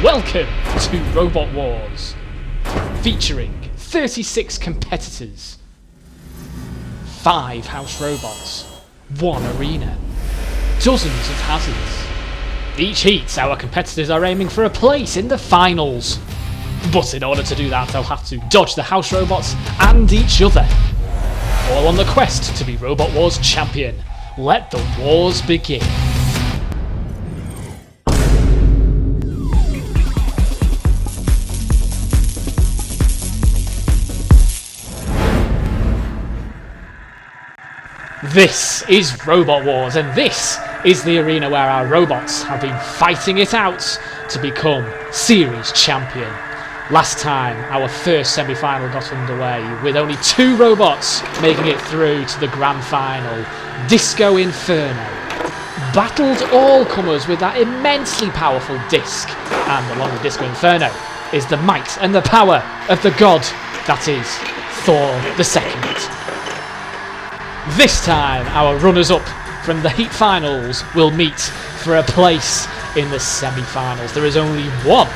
Welcome to Robot Wars, featuring 36 competitors, 5 house robots, 1 arena, dozens of hazards. Each heat, our competitors are aiming for a place in the finals. But in order to do that, they'll have to dodge the house robots and each other. All on the quest to be Robot Wars champion. Let the wars begin. This is Robot Wars, and this is the arena where our robots have been fighting it out to become series champion. Last time, our first semi-final got underway with only 2 robots making it through to the grand final. Disco Inferno battled all comers with that immensely powerful disc, and along with Disco Inferno is the might and the power of the god that is Thor II. This time, our runners-up from the heat finals will meet for a place in the semi-finals. There is only 1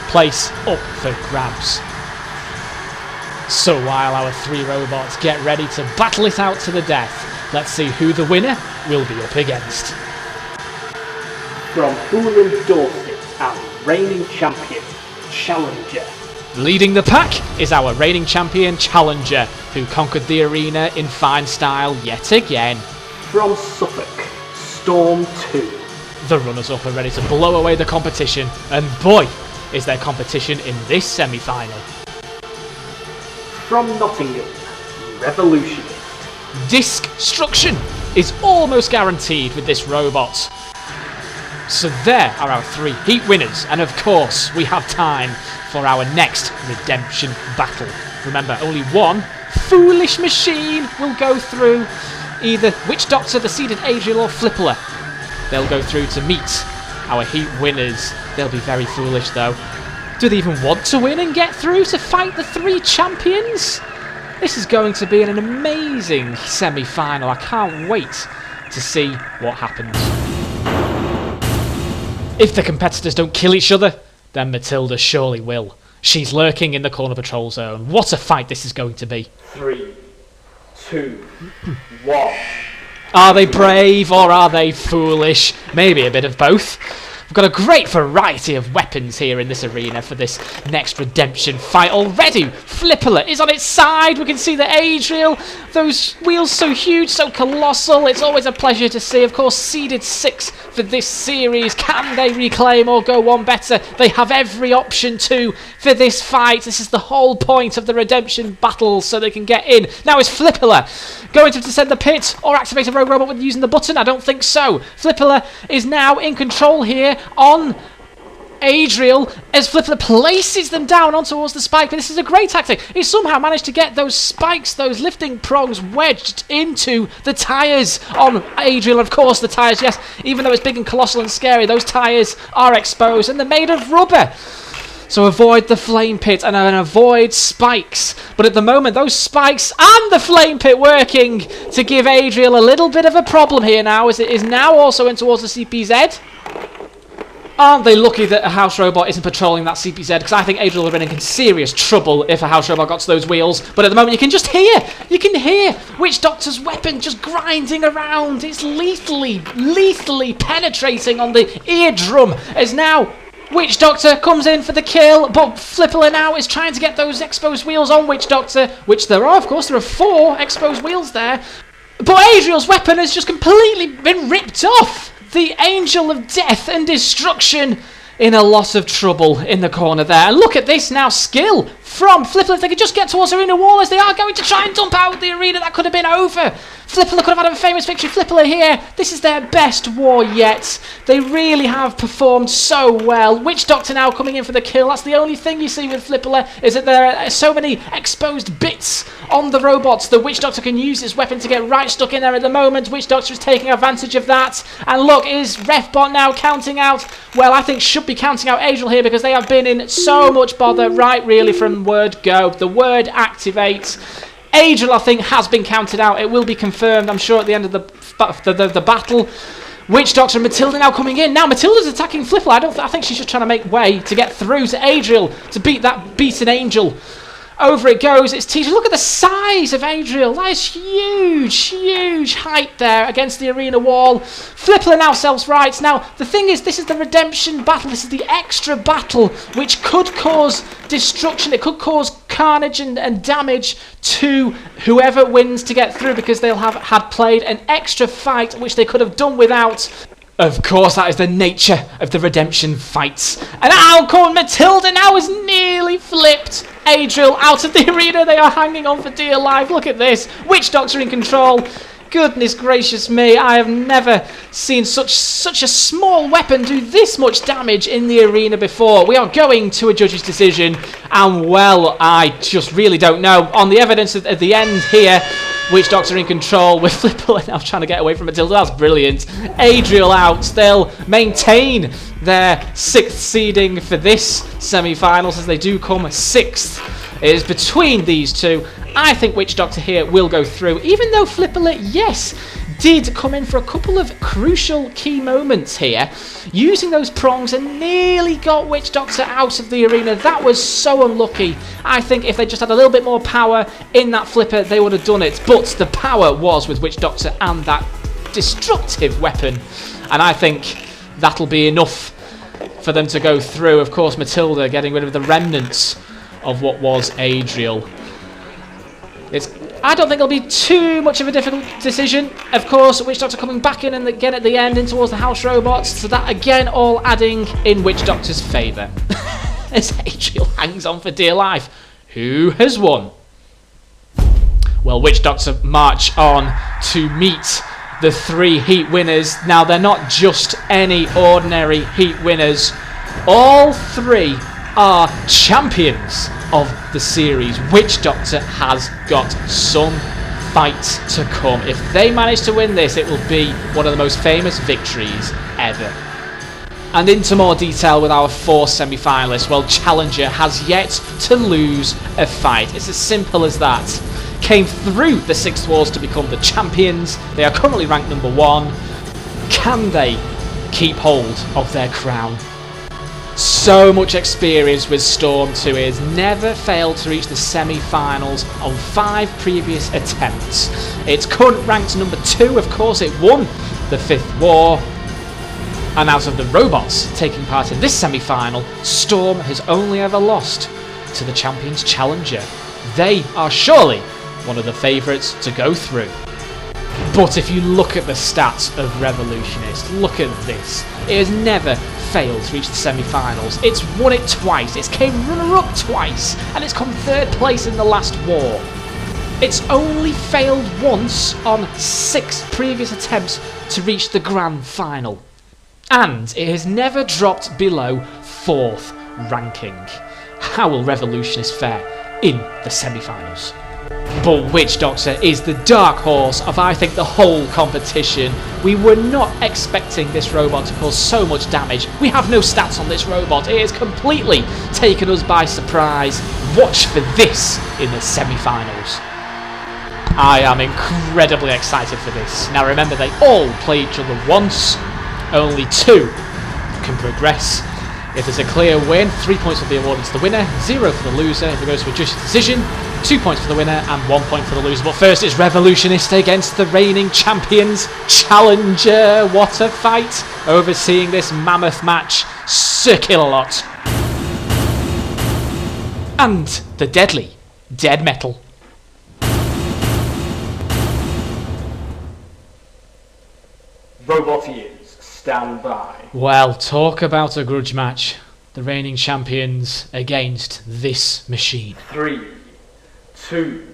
place up for grabs. So while our 3 robots get ready to battle it out to the death, let's see who the winner will be up against. From Fulham Dorset, our reigning champion, Challenger. Leading the pack is our reigning champion, Challenger, who conquered the arena in fine style yet again. From Suffolk, Storm 2. The runners-up are ready to blow away the competition, and boy, is there competition in this semi-final. From Nottingham, Revolutionist. Destruction is almost guaranteed with this robot. So there are our 3 heat winners, and of course we have time for our next redemption battle. Remember, only 1 foolish machine will go through, either Witch Doctor, the seeded Adriel, or Flippler. They'll go through to meet our heat winners. They'll be very foolish though. Do they even want to win and get through to fight the 3 champions? This is going to be an amazing semi-final. I can't wait to see what happens. If the competitors don't kill each other, then Matilda surely will. She's lurking in the corner patrol zone. What a fight this is going to be. 3, 2, 1. Are they brave or are they foolish? Maybe a bit of both. We've got a great variety of weapons here in this arena for this next redemption fight already. Flippler is on its side. We can see the Adriel. Those wheels so huge, so colossal. It's always a pleasure to see. Of course, seeded 6 for this series. Can they reclaim or go one better? They have every option to for this fight. This is the whole point of the redemption battle, so they can get in. Now is Flippler going to descend the pit or activate a rogue robot with using the button? I don't think so. Flippler is now in control here on Adriel as Flippler places them down on towards the spike. But this is a great tactic. He somehow managed to get those spikes, those lifting prongs, wedged into the tyres on Adriel. Of course, the tyres, yes, even though it's big and colossal and scary, those tyres are exposed and they're made of rubber. So avoid the flame pit and avoid spikes. But at the moment, those spikes and the flame pit working to give Adriel a little bit of a problem here now, as it is now also in towards the CPZ. Aren't they lucky that a house robot isn't patrolling that CPZ? Because I think Adriel would have been in serious trouble if a house robot got to those wheels. But at the moment, you can hear Witch Doctor's weapon just grinding around. It's lethally penetrating on the eardrum. As now Witch Doctor comes in for the kill, but Flippler now is trying to get those exposed wheels on Witch Doctor, which there are, of course. There are 4 exposed wheels there. But Adriel's weapon has just completely been ripped off. The Angel of Death and Destruction in a lot of trouble in the corner there. And look at this now, skill from Flippler. If they could just get towards the arena wall as they are going to try and dump out the arena, that could have been over. Flippler could have had a famous victory. Flippler here, this is their best war yet. They really have performed so well. Witch Doctor now coming in for the kill. That's the only thing you see with Flippler, is that there are so many exposed bits on the robots. The Witch Doctor can use his weapon to get right stuck in there at the moment. Witch Doctor is taking advantage of that. And look, is Refbot now counting out? Well, I think should be counting out Adriel here, because they have been in so much bother right really from word go. The word activate. Adriel, I think, has been counted out. It will be confirmed, I'm sure, at the end of the battle. Witch Doctor and Matilda now coming in. Now Matilda's attacking Flipper. I think she's just trying to make way to get through to Adriel to beat that beaten angel. Over it goes. It's Tisha. Look at the size of Adriel. That is huge height there against the arena wall. Flipper now self-rights. Now, the thing is, this is the redemption battle. This is the extra battle, which could cause destruction. It could cause carnage and damage to whoever wins to get through, because they'll have had played an extra fight, which they could have done without. Of course, that is the nature of the redemption fights. And Alcorn Matilda now has nearly flipped Adriel out of the arena. They are hanging on for dear life. Look at this. Witch Doctor in control. Goodness gracious me, I have never seen such a small weapon do this much damage in the arena before. We are going to a judge's decision, and well, I just really don't know. On the evidence at the end here, Witch Doctor in control with Flipper now trying to get away from Matilda. That's brilliant. Adriel out. They'll maintain their 6th seeding for this semi-finals as they do come 6th. It is between these two. I think Witch Doctor here will go through, even though Flipperlet, yes, did come in for a couple of crucial key moments here, using those prongs and nearly got Witch Doctor out of the arena. That was so unlucky. I think if they just had a little bit more power in that Flipper, they would have done it. But the power was with Witch Doctor and that destructive weapon, and I think that'll be enough for them to go through. Of course, Matilda getting rid of the remnants of what was Adriel. I don't think it'll be too much of a difficult decision. Of course, Witch Doctor coming back in and again at the end in towards the house robots. So that again all adding in Witch Doctor's favour. As Adriel hangs on for dear life. Who has won? Well, Witch Doctor march on to meet the 3 heat winners. Now, they're not just any ordinary heat winners. All 3 are champions of the series. Witch Doctor has got some fight to come. If they manage to win this, it will be one of the most famous victories ever. And into more detail with our 4 semi-finalists. Well, Challenger has yet to lose a fight. It's as simple as that. Came through the 6th walls to become the champions. They are currently ranked number 1. Can they keep hold of their crown? So much experience with Storm 2 is never failed to reach the semi-finals on 5 previous attempts. It's current ranked number 2, of course it won the 5th war. And out of the robots taking part in this semi-final, Storm has only ever lost to the champions Challenger. They are surely one of the favourites to go through. But if you look at the stats of Revolutionist, look at this. It has never failed to reach the semi-finals. It's won it twice, it's came runner-up twice, and it's come 3rd place in the last war. It's only failed once on 6 previous attempts to reach the grand final. And it has never dropped below 4th ranking. How will Revolutionist fare in the semi-finals? But Witch Doctor is the dark horse of, I think, the whole competition. We were not expecting this robot to cause so much damage. We have no stats on this robot. It has completely taken us by surprise. Watch for this in the semi-finals. I am incredibly excited for this. Now remember, they all play each other once. Only 2 can progress. If there's a clear win, 3 points will be awarded to the winner, 0 for the loser. If it goes to a judge's decision, 2 points for the winner and 1 point for the loser. But first it's Revolutionist against the reigning champions Challenger. What a fight! Overseeing this mammoth match, Sir Kill-A-Lot. And the deadly Dead Metal. Robotians, stand by. Well, talk about a grudge match. The reigning champions against this machine. 3, 2,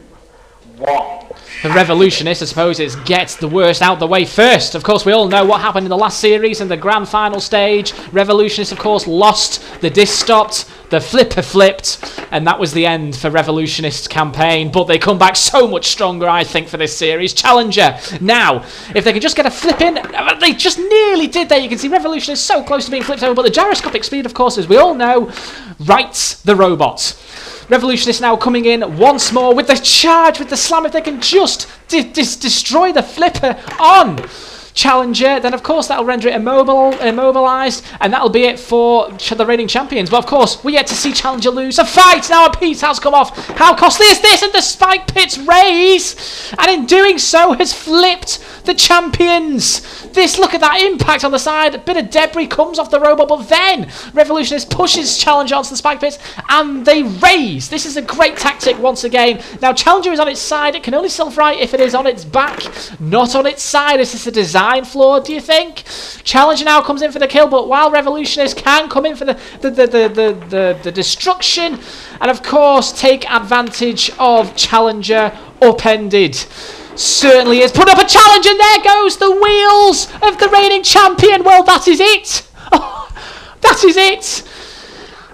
1. The Revolutionists, I suppose, is get the worst out the way first. Of course, we all know what happened in the last series in the grand final stage. Revolutionists, of course, lost. The disc stopped. The flipper flipped. And that was the end for Revolutionists' campaign. But they come back so much stronger, I think, for this series. Challenger. Now, if they can just get a flip in, they just nearly did there. You can see Revolutionists so close to being flipped over. But the gyroscopic speed, of course, as we all know, rights the robot. Revolutionists now coming in once more with the charge, with the slam. If they can just destroy the flipper on Challenger, then of course that'll render it immobilized, and that'll be it for the reigning champions. But of course, we get to see Challenger lose a fight. Now a piece has come off. How costly is this? And the spike pits raise, and in doing so has flipped the champions. Look at that impact on the side. A bit of debris comes off the robot, but then Revolutionist pushes Challenger onto the spike pits, and they raise. This is a great tactic once again. Now Challenger is on its side. It can only self-right if it is on its back, not on its side. Is this a design flaw, do you think? Challenger now comes in for the kill, but while Revolutionist can come in for the destruction, and of course take advantage of Challenger upended. Certainly is. Put up a challenge, and there goes the wheels of the reigning champion. Well, that is it. Oh, that is it.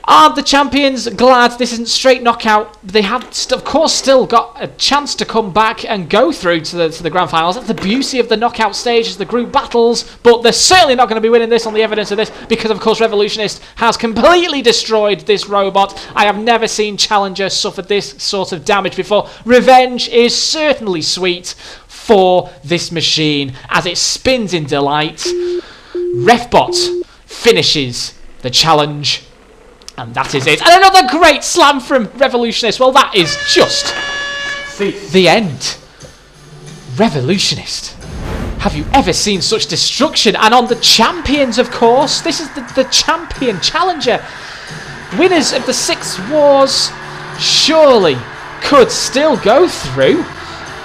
Aren't the champions glad this isn't straight knockout? They have, of course, still got a chance to come back and go through to the grand finals. That's the beauty of the knockout stage, is the group battles. But they're certainly not going to be winning this on the evidence of this, because, of course, Revolutionist has completely destroyed this robot. I have never seen Challenger suffer this sort of damage before. Revenge is certainly sweet for this machine as it spins in delight. Refbot finishes the challenge. And that is it. And another great slam from Revolutionist. Well, that is just the end. Revolutionist. Have you ever seen such destruction? And on the champions, of course. This is the champion Challenger. Winners of the 6 wars surely could still go through.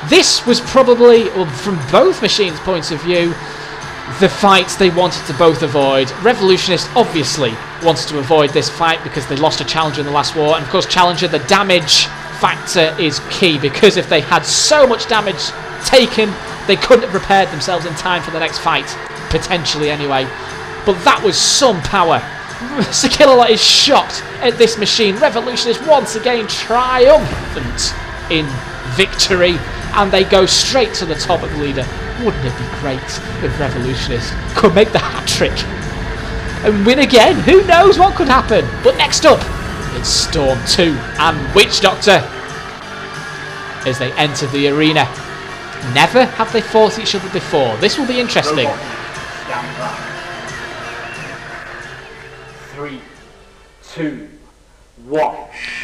This was probably, well, from both machines' points of view, the fight they wanted to both avoid. Revolutionist obviously wants to avoid this fight because they lost a Challenger in the last war, and of course Challenger, the damage factor is key, because if they had so much damage taken, they couldn't have prepared themselves in time for the next fight, potentially anyway. But that was some power. Sakilala is shocked at this machine. Revolutionist once again triumphant in victory, and they go straight to the top of the leader. Wouldn't it be great if Revolutionist could make the hat-trick and win again? Who knows what could happen? But next up, it's Storm 2 and Witch Doctor as they enter the arena. Never have they fought each other before. This will be interesting. Stand by. 3, 2, 1.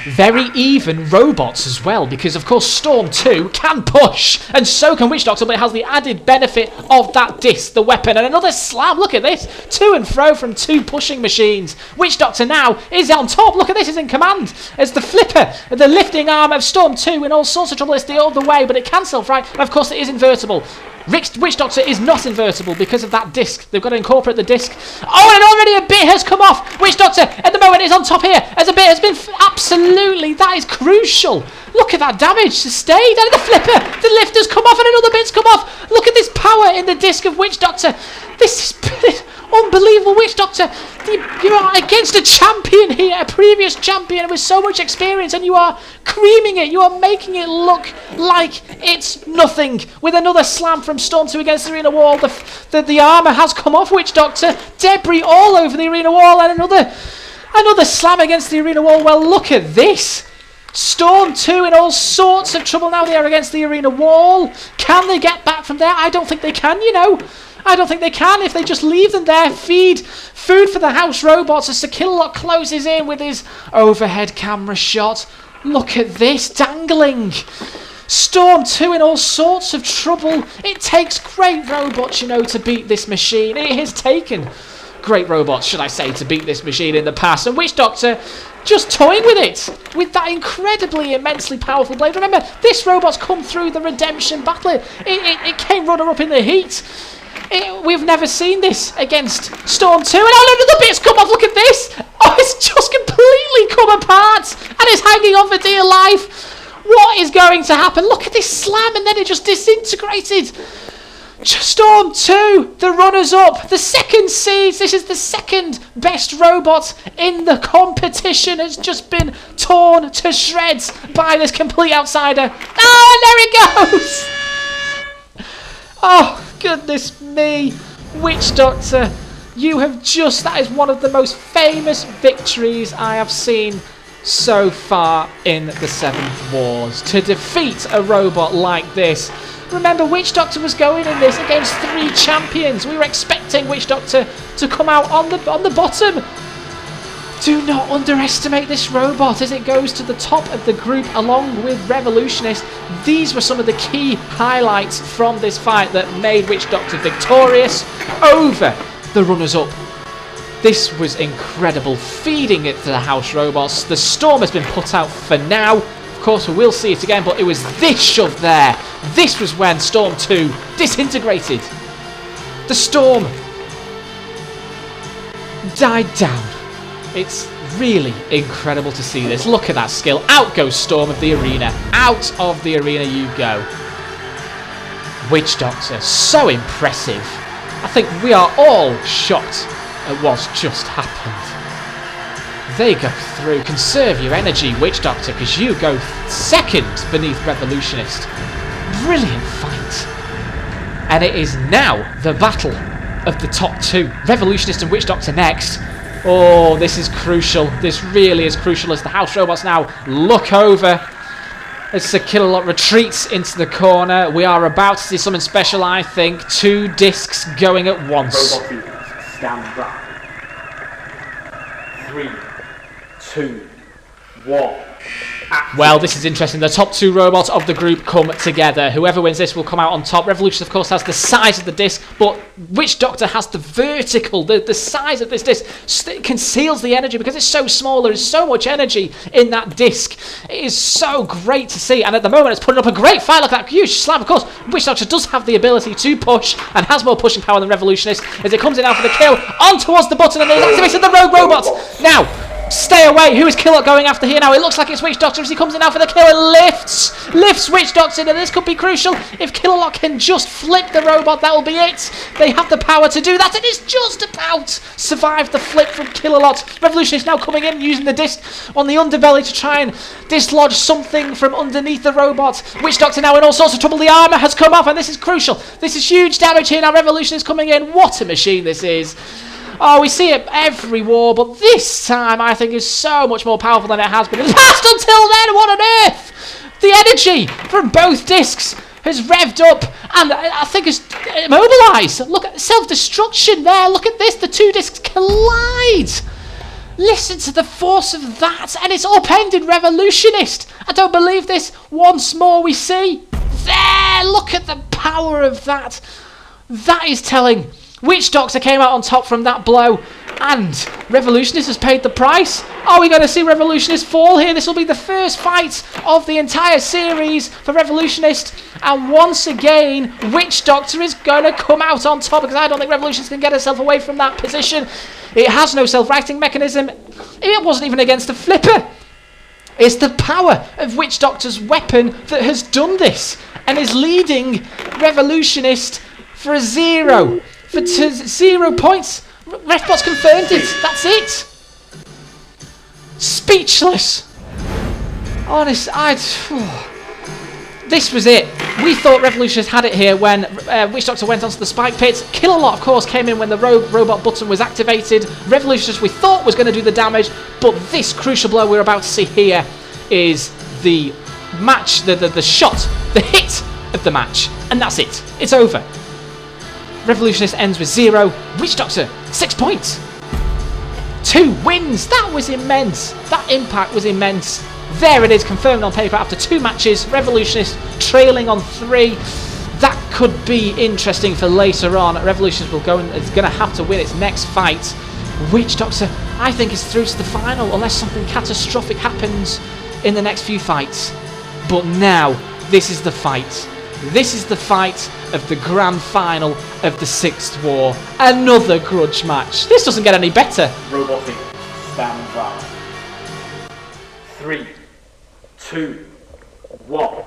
Very even robots as well, because of course Storm 2 can push, and so can Witch Doctor, but it has the added benefit of that disc, the weapon, and another slam. Look at this, to and fro from 2 pushing machines. Witch Doctor now is on top. Look at this, is in command as the flipper, the lifting arm of Storm 2 in all sorts of trouble. It's the other way, but it can self-right, and of course it is invertible. Witch Doctor is not invertible because of that disc. They've got to incorporate the disc. Oh, and already a bit has come off. Witch Doctor at the moment is on top here, as a bit has been absolutely, that is crucial. Look at that damage sustained. And the flipper, the lift has come off, and another bit's come off. Look at this power in the disc of Witch Doctor. This is unbelievable. Witch Doctor, you are against a champion here, a previous champion with so much experience, and you are creaming it. You are making it look like it's nothing. With another slam from Storm 2 against the arena wall, the armour has come off Witch Doctor. Debris all over the arena wall, and another slam against the arena wall. Well, look at this. Storm 2 in all sorts of trouble now. They are against the arena wall. Can they get back from there? I don't think they can, you know. I don't think they can if they just leave them there. Feed food for the house robots as Sakilala closes in with his overhead camera shot. Look at this, dangling. Storm 2 in all sorts of trouble. It takes great robots, you know, to beat this machine. It has taken great robots, should I say, to beat this machine in the past. And Witch Doctor just toying with it, with that incredibly, immensely powerful blade. Remember, this robot's come through the redemption battle. It came runner-up in the heat. We've never seen this against Storm 2. And oh, another bit's come off. Look at this. Oh, it's just completely come apart. And it's hanging on for dear life. What is going to happen? Look at this slam, and then it just disintegrated. Storm 2, the runners-up, the second seeds. This is the second best robot in the competition. Has just been torn to shreds by this complete outsider. Oh, and there it goes. Oh, goodness me. Witch Doctor, you have just... That is one of the most famous victories I have seen so far in the 7th Wars. To defeat a robot like this Remember, Witch Doctor was going in this against 3 champions. We were expecting Witch Doctor to come out on the bottom. Do not underestimate this robot as it goes to the top of the group along with Revolutionist. These were some of the key highlights from this fight that made Witch Doctor victorious over the runners-up. This was incredible, feeding it to the house robots. The storm has been put out for now. Of course, we will see it again, but it was this shove there. This was when Storm 2 disintegrated. The storm died down. It's really incredible to see this. Look at that skill. Out goes Storm of the arena. Out of the arena you go. Witch Doctor, so impressive. I think we are all shocked at what's just happened. They go through. Conserve your energy, Witch Doctor, because you go second beneath Revolutionist. Brilliant fight. And it is now the battle of the top 2. Revolutionist and Witch Doctor next. Oh, this is crucial. This really is crucial as the house robots now look over. As Sir Killalot retreats into the corner. We are about to see something special, I think. 2 discs going at once. Robot stand back. 3, 2, 1. Well, this is interesting. The top 2 robots of the group come together. Whoever wins this will come out on top. Revolution, of course, has the size of the disc, but Witch Doctor has the vertical. The size of this disc conceals the energy because it's so small. There is so much energy in that disc. It is so great to see. And at the moment, it's putting up a great fight. Look at that huge slam. Of course, Witch Doctor does have the ability to push and has more pushing power than Revolutionist as it comes in now for the kill. On towards the button and it activates the rogue robot. Now, stay away. Who is Killalot going after here now? It looks like it's Witch Doctor as he comes in now for the kill and lifts Witch Doctor. And this could be crucial. If Killalot can just flip the robot, that will be it. They have the power to do that. And it's just about survived the flip from Killalot. Revolutionist now coming in using the disc on the underbelly to try and dislodge something from underneath the robot. Witch Doctor now in all sorts of trouble. The armour has come off and this is crucial. This is huge damage here now. Revolutionist coming in. What a machine this is. Oh, we see it every war, but this time I think is so much more powerful than it has been in the past until then. What on earth? The energy from both discs has revved up and I think is immobilised. Look at self-destruction there. Look at this. The 2 discs collide. Listen to the force of that. And it's upended Revolutionist. I don't believe this. Once more we see. There. Look at the power of that. That is telling. Witch Doctor came out on top from that blow, and Revolutionist has paid the price. Are we going to see Revolutionist fall here? This will be the first fight of the entire series for Revolutionist, and once again, Witch Doctor is going to come out on top because I don't think Revolutionist can get herself away from that position. It has no self-righting mechanism. It wasn't even against a flipper. It's the power of Witch Doctor's weapon that has done this and is leading Revolutionist for a 0. For 0 points. Refbot's confirmed it. That's it. Speechless. Honest, this was it. We thought Revolutionist had it here when Witch Doctor went onto the spike pit. Killalot, of course, came in when the rogue robot button was activated. Revolutionist, we thought, was going to do the damage, but this crucial blow we're about to see here is the match, the shot, the hit of the match. And that's it. It's over. Revolutionist ends with 0. Witch Doctor, 6 points. 2 wins. That was immense. That impact was immense. There it is, confirmed on paper after 2 matches. Revolutionist trailing on 3. That could be interesting for later on. Revolutionist is going to have to win its next fight. Witch Doctor, I think, is through to the final unless something catastrophic happens in the next few fights. But now, this is the fight. This is the fight of the grand final of the 6th war. Another grudge match. This doesn't get any better. Robotic, stand by. 3, 2, 1.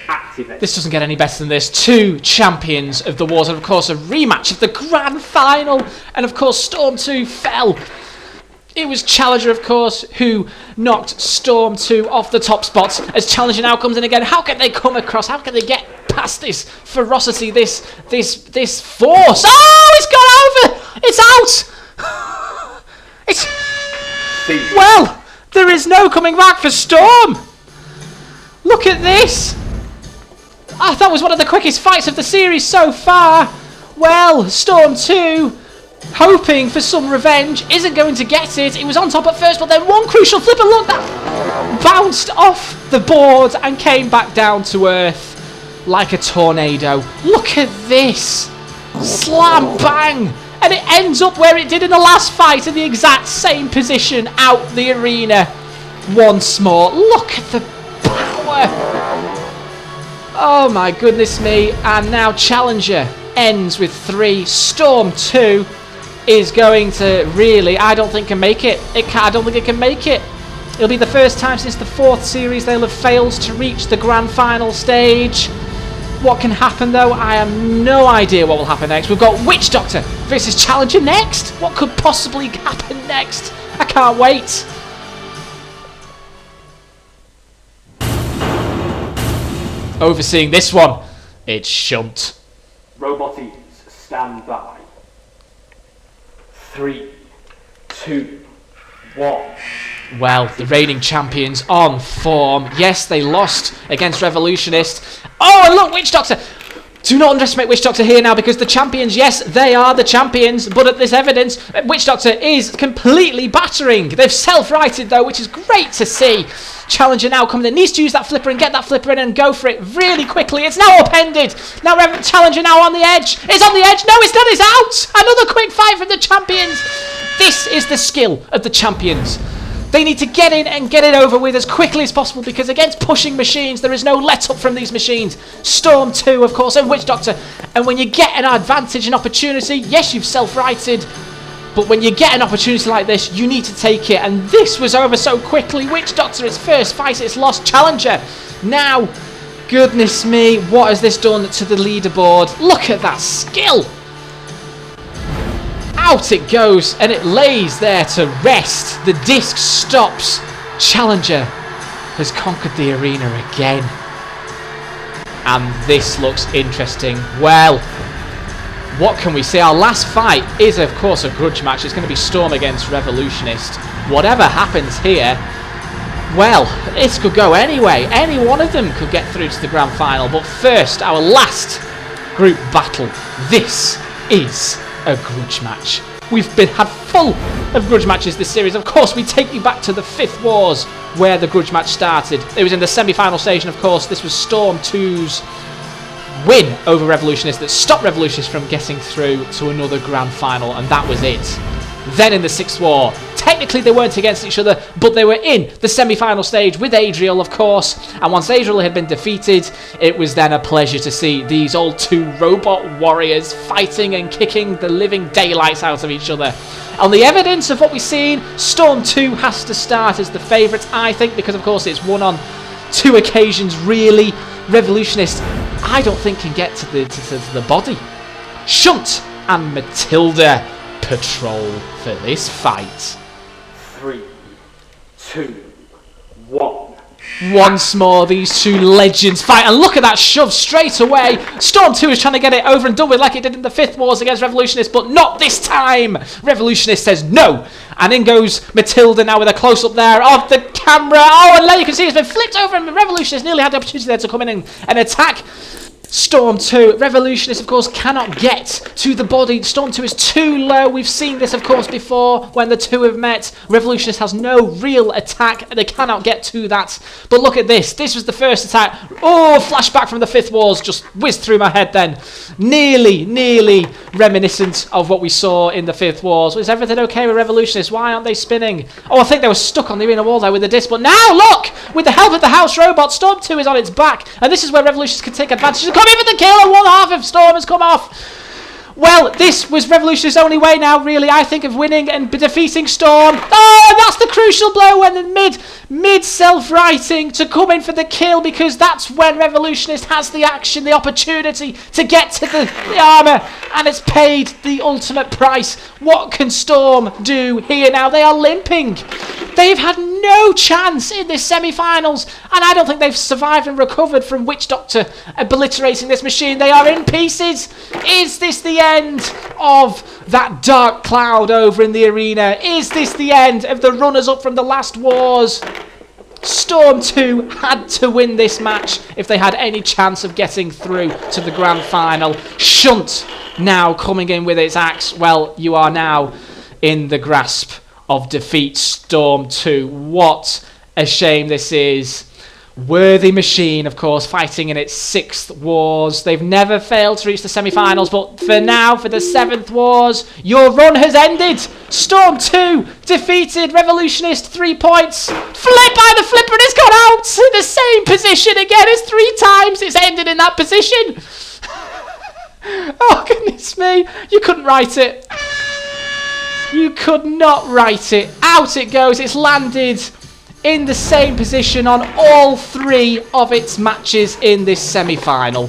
Activate. This doesn't get any better than this. 2 champions of the wars, and of course a rematch of the grand final. And of course Storm 2 fell. It was Challenger, of course, who knocked Storm 2 off the top spots. As Challenger now comes in again, how can they come across? How can they get past this ferocity, this force? Oh, it's gone over! It's out! Well, there is no coming back for Storm. Look at this. That was one of the quickest fights of the series so far. Well, Storm 2, hoping for some revenge, isn't going to get it. It was on top at first, but then one crucial flipper, look, that bounced off the board and came back down to earth like a tornado. Look at this. Slam bang. And it ends up where it did in the last fight, in the exact same position out the arena once more. Look at the power. Oh my goodness me. And now Challenger ends with 3. Storm 2 is going to really, I don't think can make it. I don't think it can make it. It'll be the first time since the 4th series they'll have failed to reach the grand final stage. What can happen though? I have no idea what will happen next. We've got Witch Doctor versus Challenger next. What could possibly happen next? I can't wait. Overseeing this one, it's Shunt. Roboties, stand by. 3, 2, 1. Well, the reigning champions on form. Yes, they lost against Revolutionist. Oh, and look, Witch Doctor. Do not underestimate Witch Doctor here now, because the champions, yes, they are the champions, but at this evidence, Witch Doctor is completely battering. They've self-righted, though, which is great to see. Challenger now coming in, needs to use that flipper and get that flipper in and go for it really quickly. It's now upended. Now Challenger now on the edge. It's on the edge. No, it's not. It's out. Another quick fight from the champions. This is the skill of the champions. They need to get in and get it over with as quickly as possible, because against pushing machines, there is no let-up from these machines. Storm 2, of course, and Witch Doctor. And when you get an advantage, an opportunity, yes, you've self-righted, but when you get an opportunity like this, you need to take it. And this was over so quickly. Witch Doctor, its first fight, it's lost. Challenger. Now, goodness me, what has this done to the leaderboard? Look at that skill. Out it goes, and it lays there to rest. The disc stops. Challenger has conquered the arena again. And this looks interesting. Well, what can we say? Our last fight is, of course, a grudge match. It's going to be Storm against Revolutionist. Whatever happens here, well, it could go anyway. Any one of them could get through to the grand final. But first, our last group battle. This is a grudge match. We've had full of grudge matches this series. Of course, we take you back to the 5th Wars, where the grudge match started. It was in the semi-final stage, and of course, this was Storm 2's win over Revolutionist that stopped Revolutionist from getting through to another grand final, and that was it. Then in the 6th War, technically they weren't against each other, but they were in the semi-final stage with Adriel, of course, and once Adriel had been defeated, it was then a pleasure to see these old 2 robot warriors fighting and kicking the living daylights out of each other. On the evidence of what we've seen, Storm 2 has to start as the favourite, I think, because of course it's won on 2 occasions, really. Revolutionist, I don't think, can get to the body. Shunt and Matilda patrol for this fight. 3, 2, 1. Once more, these 2 legends fight, and look at that shove straight away. Storm 2 is trying to get it over and done with like it did in the 5th Wars against Revolutionist, but not this time. Revolutionist says no, and in goes Matilda now with a close-up there of the camera. Oh, and there you can see it's been flipped over, and Revolutionist nearly had the opportunity there to come in and attack Storm 2. Revolutionist, of course, cannot get to the body. Storm 2 is too low. We've seen this, of course, before when the 2 have met. Revolutionist has no real attack. They cannot get to that. But look at this. This was the first attack. Oh, flashback from the 5th Wars just whizzed through my head then. Nearly reminiscent of what we saw in the 5th Wars. Is everything okay with Revolutionists? Why aren't they spinning? Oh, I think they were stuck on the arena wall there with the disc. But now, look! With the help of the house robot, Storm 2 is on its back. And this is where Revolutionists can take advantage. Coming for the kill, and one half of Storm has come off. Well, this was Revolutionist's only way now, really, I think, of winning and defeating Storm. Oh, and that's the crucial blow when the mid self-righting to come in for the kill, because that's when Revolutionist has the action, the opportunity to get to the armour, and it's paid the ultimate price. What can Storm do here now? They are limping. They've had no chance in this semi-finals, and I don't think they've survived and recovered from Witch Doctor obliterating this machine. They are in pieces. Is this the end of that dark cloud over in the arena? Is this the end of the runners-up from the last wars? Storm 2 had to win this match if they had any chance of getting through to the grand final. Shunt now coming in with its axe. Well, you are now in the grasp of defeat, Storm 2. What a shame this is. Worthy Machine, of course, fighting in its 6th Wars. They've never failed to reach the semi-finals, but for now, for the 7th Wars, your run has ended. Storm 2 defeated Revolutionist, 3 points. Flip by the flipper, and it's gone out in the same position again as 3 times. It's ended in that position. Oh, goodness me. You couldn't write it. You could not write it. Out it goes. It's landed in the same position on all 3 of its matches in this semi-final.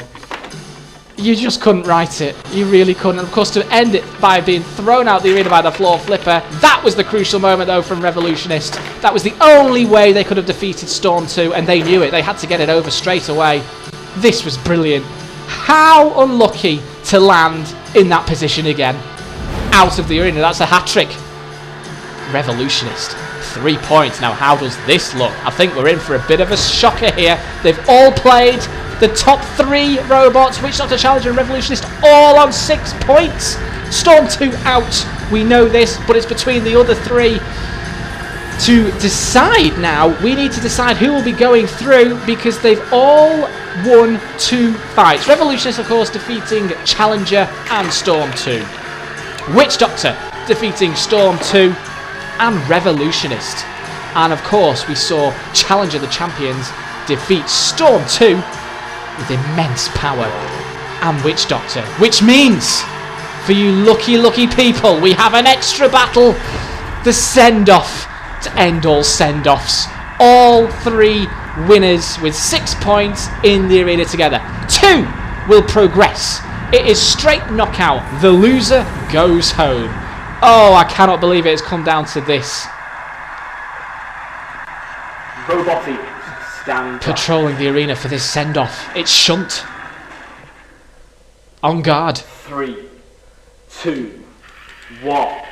You just couldn't write it. You really couldn't. And of course, to end it by being thrown out the arena by the floor flipper, that was the crucial moment, though, from Revolutionist. That was the only way they could have defeated Storm 2, and they knew it. They had to get it over straight away. This was brilliant. How unlucky to land in that position again. Out of the arena. That's a hat-trick. Revolutionist. 3 points. Now, how does this look? I think we're in for a bit of a shocker here. They've all played. The top 3 robots, Witch Doctor, Challenger and Revolutionist, all on 6 points. Storm 2 out. We know this, but it's between the other 3 to decide now. We need to decide who will be going through because they've all won 2 fights. Revolutionist, of course, defeating Challenger and Storm 2. Witch Doctor defeating Storm 2 and Revolutionist. And of course we saw Challenger the Champions defeat Storm 2 with immense power and Witch Doctor, which means for you lucky people we have an extra battle, the send-off to end all send-offs. All 3 winners with 6 points in the arena together. 2 will progress. It is straight knockout. The loser goes home. Oh, I cannot believe it has come down to this. Robotic, stand Patrolling the arena for this send-off. It's Shunt. On guard. 3, 2, 1.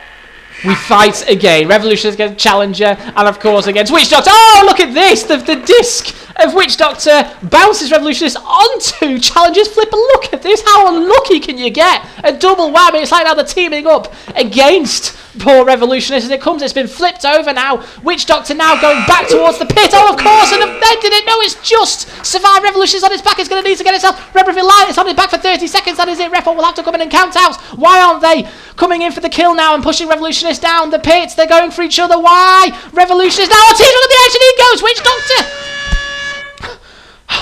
We fight again. Revolutionist against Challenger, and of course against Witch Doctor. Oh, look at this! The disc of Witch Doctor bounces Revolutionist onto Challenger's flipper. Look at this! How unlucky can you get? A double whammy. It's like now they're teaming up against poor Revolutionist, and it's been flipped over now. Witch Doctor now going back towards the pit. Oh, of course, and they didn't know it's just survived. Revolutionist on its back. It's going to need to get itself. Repreville Light. It's on its back for 30 seconds. That is it. Refo will have to come in and count out. Why aren't they coming in for the kill now and pushing Revolutionist down the pit? They're going for each other. Why? Revolutionist now. He's on the action. He goes. Witch Doctor.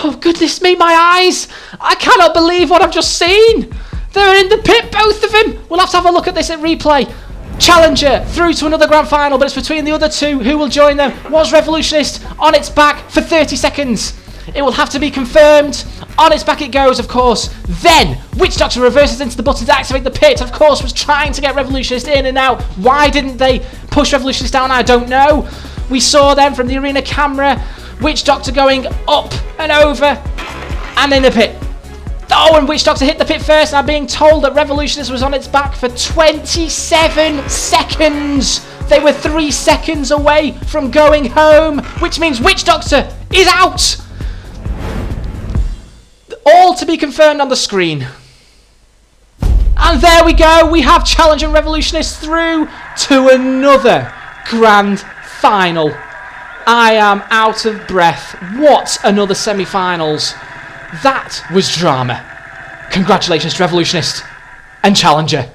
Oh, goodness me, my eyes. I cannot believe what I've just seen. They're in the pit, both of them. We'll have to have a look at this at replay. Challenger through to another grand final, but it's between the other 2. Who will join them? Was Revolutionist on its back for 30 seconds? It will have to be confirmed. On its back it goes, of course. Then Witch Doctor reverses into the button to activate the pit. Of course, was trying to get Revolutionist in and out. Why didn't they push Revolutionist down? I don't know. We saw them from the arena camera. Witch Doctor going up and over and in the pit. Oh, and Witch Doctor hit the pit first. And I'm being told that Revolutionist was on its back for 27 seconds. They were 3 seconds away from going home, which means Witch Doctor is out. All to be confirmed on the screen. And there we go. We have Challenger and Revolutionist through to another grand final. I am out of breath. What another semi-finals. That was drama. Congratulations to Revolutionist and Challenger.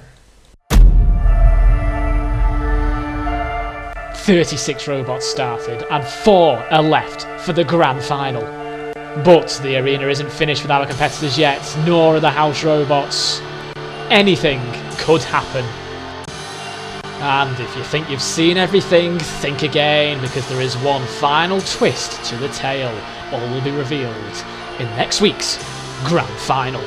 36 robots started and 4 are left for the grand final. But the arena isn't finished with our competitors yet, nor are the house robots. Anything could happen. And if you think you've seen everything, think again, because there is one final twist to the tale. All will be revealed in next week's Grand Final.